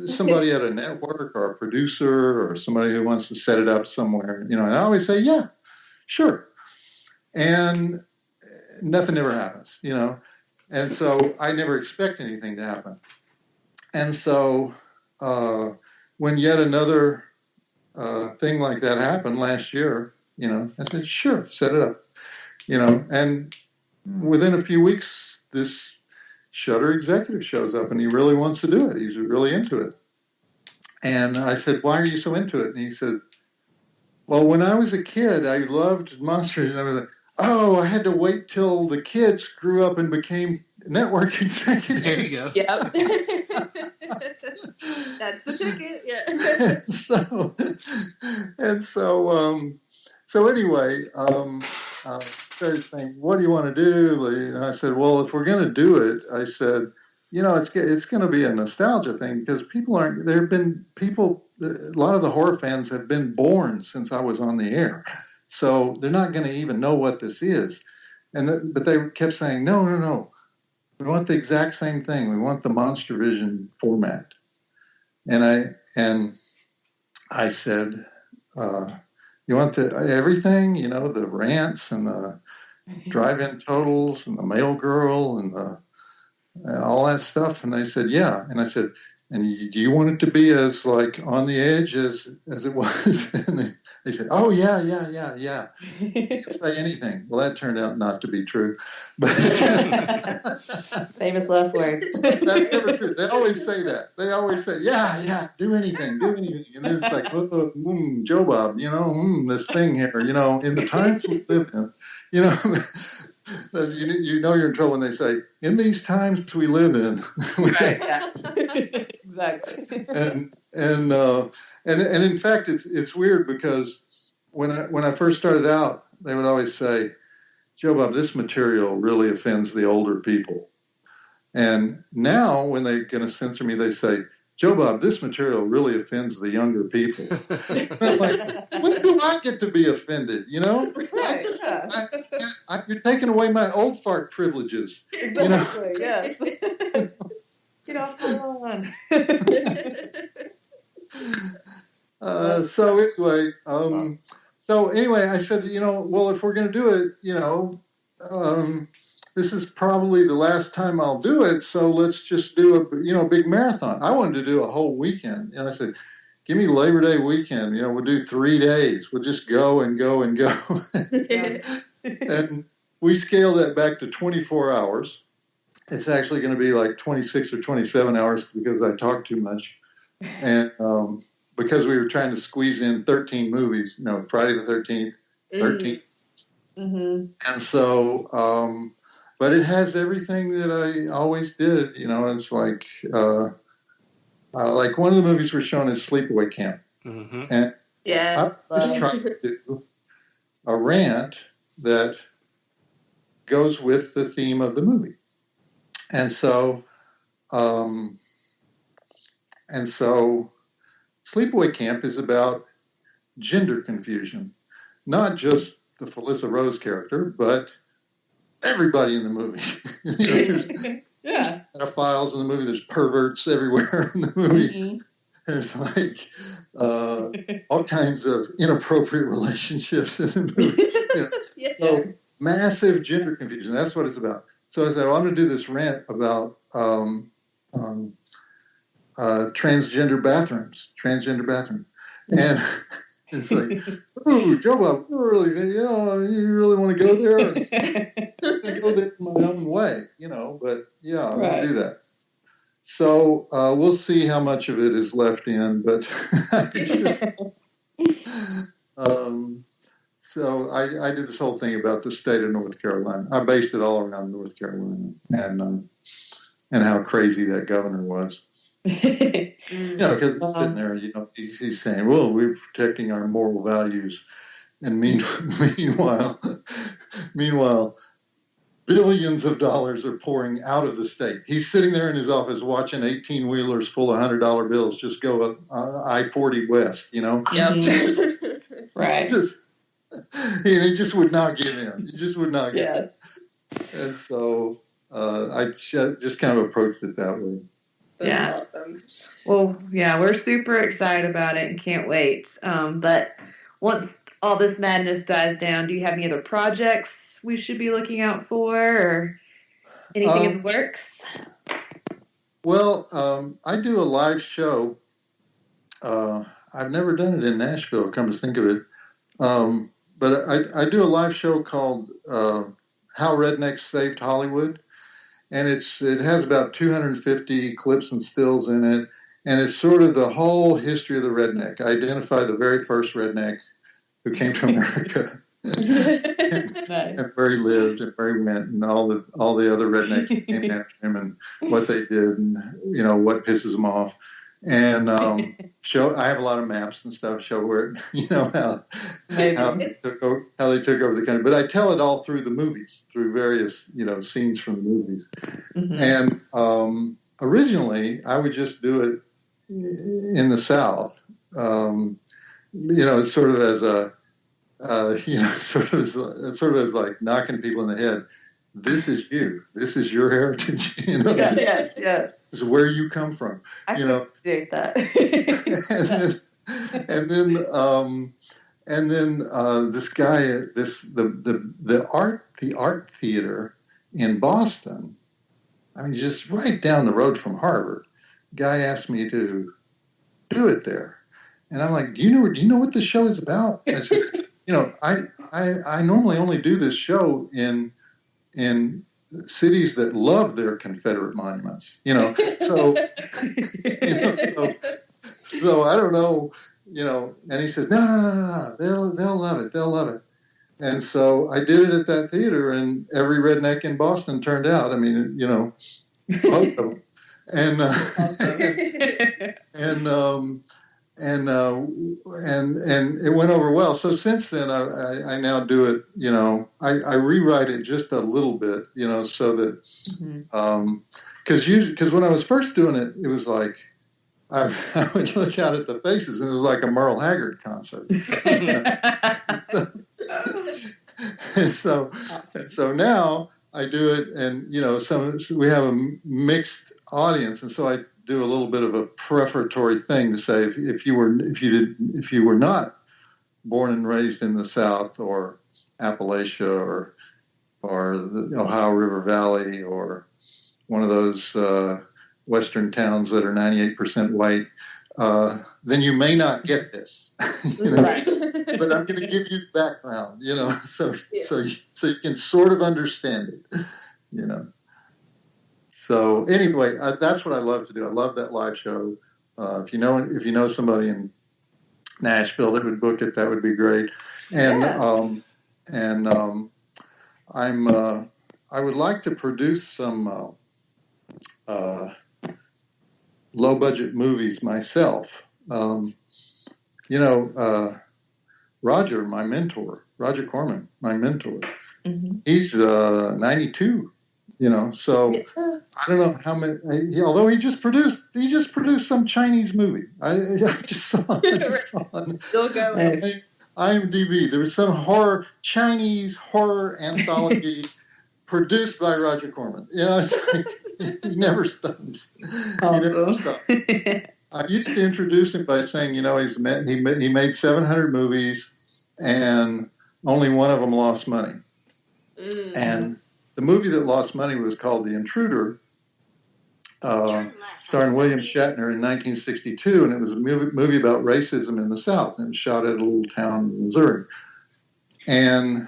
Somebody at a network or a producer or somebody who wants to set it up somewhere, and I always say, "Yeah, sure." And nothing ever happens, And so I never expect anything to happen. And so when yet another thing like that happened last year, I said, "Sure, set it up." And within a few weeks, this Shudder executive shows up, and he really wants to do it. He's really into it. And I said, "Why are you so into it?" And he said, "Well, when I was a kid, I loved monsters and everything. Oh, I had to wait till the kids grew up and became network executives." There you go. Yep. That's the ticket. Yeah. So anyway, started saying, "What do you want to do?" And I said, "Well, if we're going to do it," I said, it's going to be a nostalgia thing because a lot of the horror fans have been born since I was on the air. So they're not going to even know what this is. But they kept saying, no. We want the exact same thing. We want the Monster Vision format. And I said, "You want everything, the rants and the drive-in totals and the mail girl and all that stuff?" And they said, "Yeah." And I said, "And do you want it to be as like on the edge as it was?" And they said, "Oh, yeah. You can say anything." Well, that turned out not to be true. But Famous last words. That's never true. They always say that. They always say, yeah, do anything. And then it's like, Joe Bob, this thing here, in the times we live in, you're in trouble when they say, "In these times we live in." Right, yeah. Exactly. And in fact, it's weird because when I first started out, they would always say, "Joe Bob, this material really offends the older people." And now when they're going to censor me, they say, "Joe Bob, this material really offends the younger people." I'm like, when do I get to be offended? Right, You're taking away my old fart privileges. Exactly, yes. Get off my lawn. So anyway, I said, well, if we're going to do it, this is probably the last time I'll do it. So let's just do a big marathon. I wanted to do a whole weekend. And I said, "Give me Labor Day weekend. We'll do 3 days. We'll just go and go and go." And we scaled that back to 24 hours. It's actually going to be like 26 or 27 hours because I talk too much. And because we were trying to squeeze in 13 movies, Friday the 13th, 13. Mm-hmm. And so, but it has everything that I always did. It's like one of the movies we're showing is Sleepaway Camp. Mm-hmm. And Yeah. I was trying to do a rant that goes with the theme of the movie. And so Sleepaway Camp is about gender confusion, not just the Felissa Rose character, but everybody in the movie. There's pedophiles in the movie. There's perverts everywhere in the movie. Mm-hmm. There's like all kinds of inappropriate relationships in the movie. Yes, so massive gender confusion. That's what it's about. So I said, well, I'm going to do this rant about transgender bathrooms. And it's like, ooh, Joe Bob, you really want to go there? I'm going to go there my own way, but yeah, I'm going to do that. So we'll see how much of it is left in, but so I did this whole thing about the state of North Carolina. I based it all around North Carolina and how crazy that governor was. Because it's sitting there, he's saying, well, we're protecting our moral values. And meanwhile, billions of dollars are pouring out of the state. He's sitting there in his office watching 18-wheelers full of $100 bills just go up I-40 west, Yep. Right. He just would not give in. He just would not give in. And so I just kind of approached it that way. That's awesome. Well, we're super excited about it and can't wait. But once all this madness dies down, do you have any other projects we should be looking out for or anything in the works? Well, I do a live show. I've never done it in Nashville, come to think of it. But I do a live show called How Rednecks Saved Hollywood. And it has about 250 clips and stills in it. And it's sort of the whole history of the redneck. I identify the very first redneck who came to America and where he lived and where he went and all the other rednecks that came after him and what they did and, what pisses them off. And I have a lot of maps and stuff show where, how they took over the country. But I tell it all through the movies, through various, scenes from the movies. Mm-hmm. And originally, I would just do it in the South, sort of as a, sort of as like knocking people in the head. This is you. This is your heritage. Yes. This is where you come from. I appreciate that. and then this guy, the art theater in Boston. I mean, just right down the road from Harvard. Guy asked me to do it there, and I'm like, do you know what this show is about? I said, I normally only do this show in cities that love their Confederate monuments, so I don't know, and he says, no, they'll love it. And so I did it at that theater and every redneck in Boston turned out. I mean, both of them. And it went over well. So since then, I now do it. I rewrite it just a little bit. So that because when I was first doing it, it was like I would look out at the faces, and it was like a Merle Haggard concert. So now I do it, and we have a mixed audience, and so I do a little bit of a prefatory thing to say if you were not born and raised in the South or Appalachia or the Ohio River Valley or one of those western towns that are 98% white, then you may not get this. Right. But I'm going to give you the background, so you can sort of understand it, So anyway, that's what I love to do. I love that live show. If you know somebody in Nashville that would book it, that would be great. And I would like to produce some low budget movies myself. Roger, my mentor, Roger Corman, my mentor, he's 92. So I don't know how many. Although he just produced some Chinese movie. I just saw it. Still going. IMDb. There was some Chinese horror anthology produced by Roger Corman. It's like, he never stops. Awesome. He never stops. I used to introduce him by saying, he made 700 movies, and only one of them lost money. And the movie that lost money was called The Intruder, starring William Shatner in 1962, and it was a movie about racism in the South, and it was shot at a little town in Missouri. And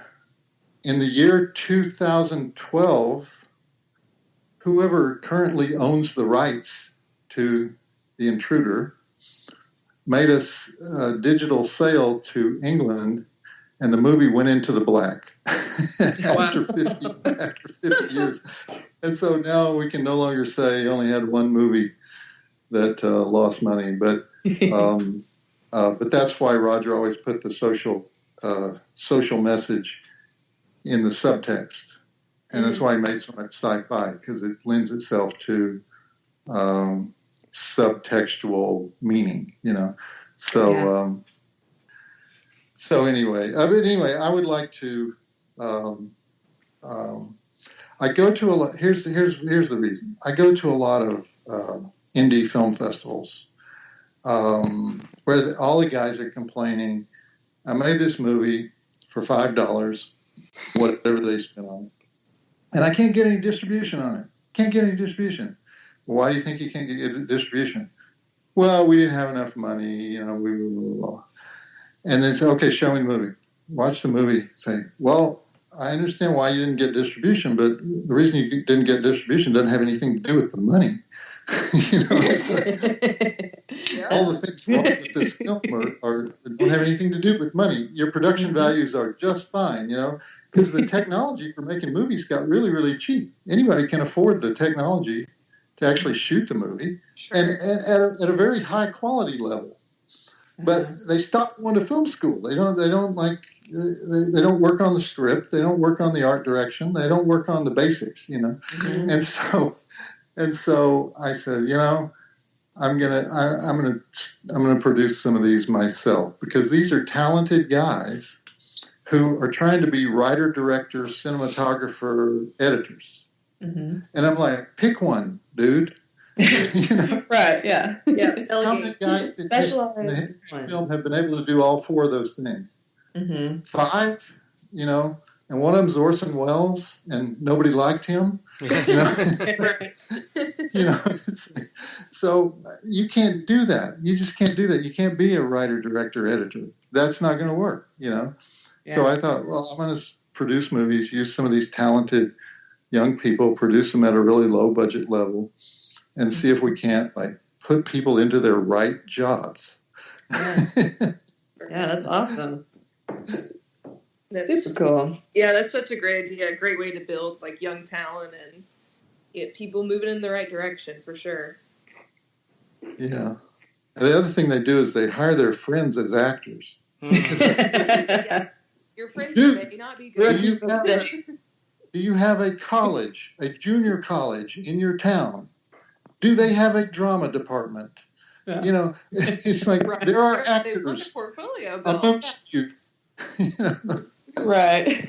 in the year 2012, whoever currently owns the rights to The Intruder made a digital sale to England, and the movie went into the black after 50 years. And so now we can no longer say he only had one movie that lost money. But that's why Roger always put the social message in the subtext. And that's why he made so much sci-fi, because it lends itself to subtextual meaning, So, anyway, I would like to. I go to a lot. Here's the reason. I go to a lot of indie film festivals where all the guys are complaining. I made this movie for $5, whatever they spent on it, and I can't get any distribution on it. Can't get any distribution. Well, why do you think you can't get distribution? Well, we didn't have enough money. And then say, okay, show me the movie. Watch the movie. Say, well, I understand why you didn't get distribution, but the reason you didn't get distribution doesn't have anything to do with the money. It's like, all the things wrong with this film don't have anything to do with money. Your production values are just fine, because the technology for making movies got really, really cheap. Anybody can afford the technology to actually shoot the movie, and at a very high quality level. But they stopped going to film school. They don't work on the script. They don't work on the art direction. They don't work on the basics, And so I said, I'm gonna produce some of these myself, because these are talented guys who are trying to be writer, director, cinematographer, editors. And I'm like, pick one, dude. Right, yeah. How many guys in the film have been able to do all four of those things? 5, and one of them's Orson Welles, and nobody liked him. So you can't do that. You just can't do that. You can't be a writer, director, editor. That's not going to work. So I thought, well, I'm going to produce movies, use some of these talented young people, produce them at a really low budget level, and see if we can't put people into their right jobs. Yeah, that's awesome. That's super cool. Yeah, that's such a great idea. A great way to build young talent and get people moving in the right direction, for sure. Yeah. And the other thing they do is they hire their friends as actors. Yeah. Your friends may not be good. Do you have a college, a junior college in your town? Do they have a drama department? Yeah. It's like there are actors portfolio amongst you. Right.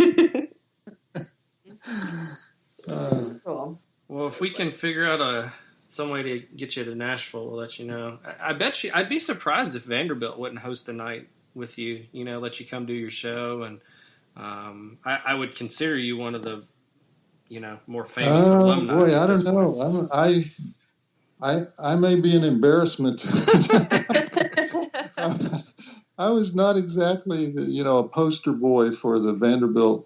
Cool. Well, if we can figure out some way to get you to Nashville, we'll let you know. I bet you, I'd be surprised if Vanderbilt wouldn't host a night with you. Let you come do your show, and I would consider you one of the, more famous alumni. Boy, I don't know. I may be an embarrassment. I was not exactly a poster boy for the Vanderbilt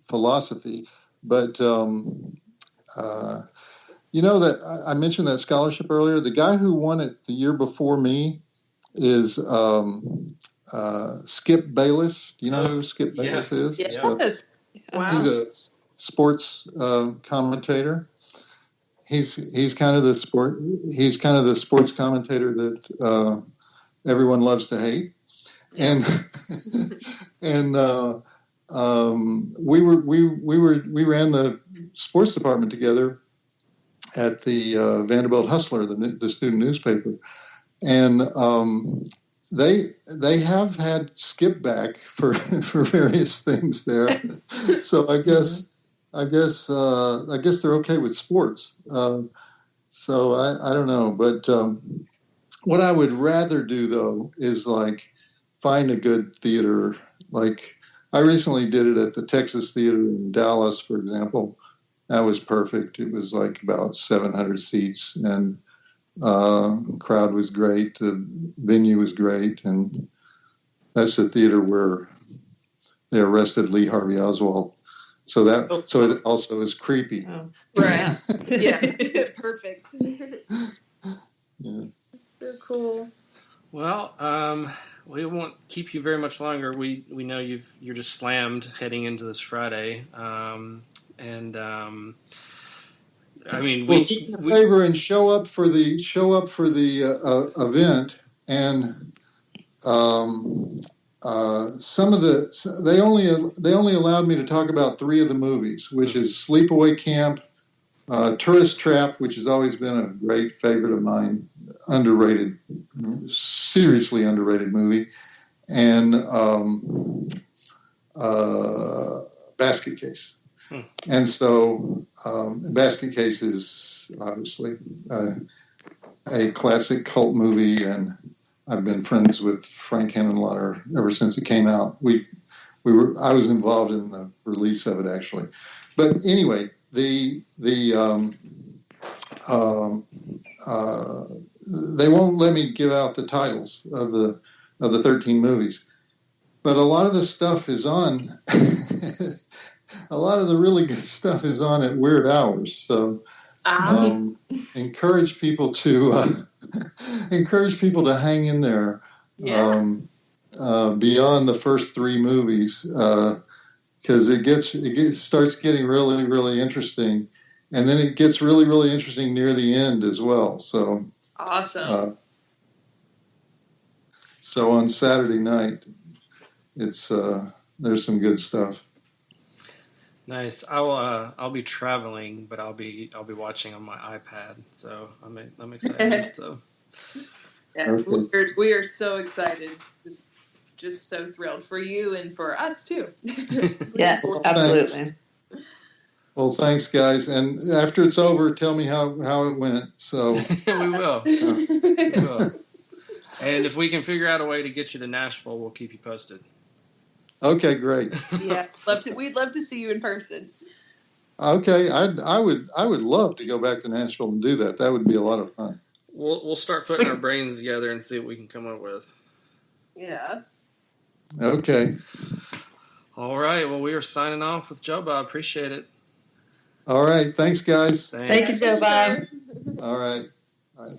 philosophy, but that I mentioned that scholarship earlier. The guy who won it the year before me is Skip Bayless. Do you know who Skip Bayless is? Yes. Wow. He's a sports commentator. he's kind of the sports commentator that everyone loves to hate, and and we ran the sports department together at the Vanderbilt Hustler, the student newspaper, and they have had skip back for various things there. So I guess they're okay with sports. So I don't know, but what I would rather do though is like find a good theater. Like I recently did it at the Texas Theater in Dallas, for example. That was perfect. It was like about 700 seats, and crowd was great. The venue was great, and that's the theater where they arrested Lee Harvey Oswald. So it also is creepy. Oh. Right. Yeah. Perfect. Yeah. So cool. Well, we won't keep you very much longer. We know you're just slammed heading into this Friday, and I mean, well, do me a favor and show up for the event, and some of they only allowed me to talk about 3 of the movies, which is Sleepaway Camp, Tourist Trap, which has always been a great favorite of mine, underrated, seriously underrated movie, and Basket Case. And so Basket Case is obviously a classic cult movie, and I've been friends with Frank Henenlotter ever since it came out. I was involved in the release of it, actually. But anyway, they won't let me give out the titles of the 13 movies, but a lot of the stuff is on. A lot of the really good stuff is on at weird hours. So encourage people to hang in there. Yeah. Beyond the first 3 movies, because it starts getting really, really interesting, and then it gets really, really interesting near the end as well. So awesome. So on Saturday night, it's there's some good stuff. Nice. I'll be traveling, but I'll be watching on my iPad. So I'm excited. So yeah, we are so excited. Just so thrilled for you and for us too. Yes, absolutely. Well, thanks, guys. And after it's over, tell me how it went. So we will. We will. And if we can figure out a way to get you to Nashville, we'll keep you posted. Okay, great. Yeah, we'd love to see you in person. Okay, I would love to go back to Nashville and do that. That would be a lot of fun. We'll start putting our brains together and see what we can come up with. Yeah. Okay. All right. Well, we are signing off with Joe Bob. Appreciate it. All right. Thanks, guys. Thank you, Joe Bob. All right. Bye.